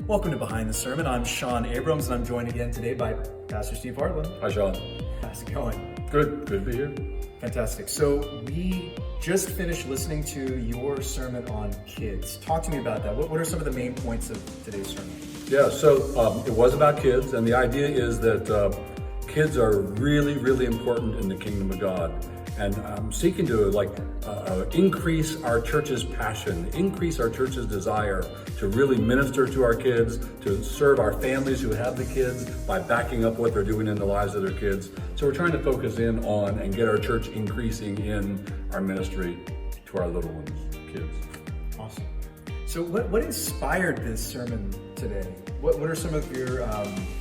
Welcome to Behind the Sermon. I'm Sean Abrams, and I'm joined again today by Pastor Steve Hartland. Hi, Sean. How's it going? Good to be here. Fantastic. So we just finished listening to your sermon on kids. Talk to me about that. What are some of the main points of today's sermon? Yeah, so it was about kids, and the idea is that kids are really, really important in the kingdom of God. And I'm seeking to increase our church's passion, increase our church's desire to really minister to our kids, to serve our families who have the kids by backing up what they're doing in the lives of their kids. So we're trying to focus in on and get our church increasing in our ministry to our little ones, kids. Awesome. So what inspired this sermon today? What are some of your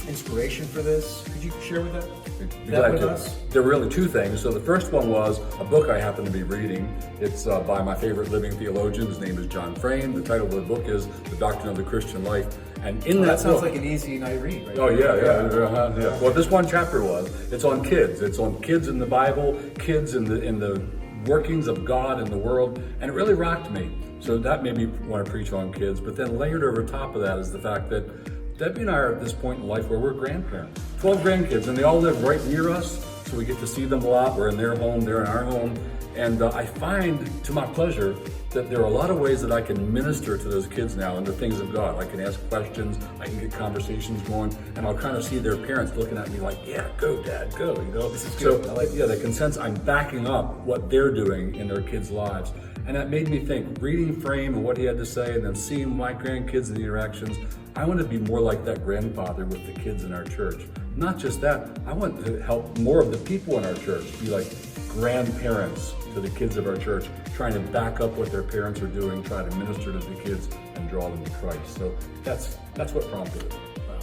inspiration for this? Could you share with that with us? There were really two things. So the first one was a book I happen to be reading. It's by my favorite living theologian. His name is John Frame. The title of the book is The Doctrine of the Christian Life. And in that sounds like an easy night read, right? Oh, yeah. Well, this one chapter it's on kids. It's on kids in the Bible, kids in the workings of God in the world, and it really rocked me. So that made me want to preach on kids. But then layered over top of that is the fact that Debbie and I are at this point in life where we're grandparents. 12 grandkids, and they all live right near us, so we get to see them a lot. We're in their home, they're in our home. And I find, to my pleasure, that there are a lot of ways that I can minister to those kids now in the things of God. I can ask questions, I can get conversations going, and I'll kind of see their parents looking at me like, yeah, go, Dad, go, you know? This is good. So, they can sense I'm backing up what they're doing in their kids' lives. And that made me think, reading Frame and what he had to say, and then seeing my grandkids and the interactions, I want to be more like that grandfather with the kids in our church. Not just that, I want to help more of the people in our church be like grandparents to the kids of our church, trying to back up what their parents are doing, try to minister to the kids and draw them to Christ. So that's what prompted it. Wow.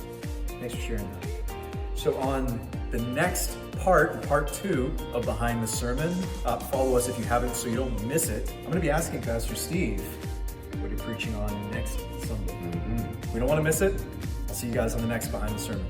Thanks for sharing that. So on the next part 2 of Behind the Sermon, follow us if you haven't so you don't miss it. I'm going to be asking Pastor Steve what you're preaching on next Sunday. We don't want to miss it. I'll see you guys on the next Behind the Sermon.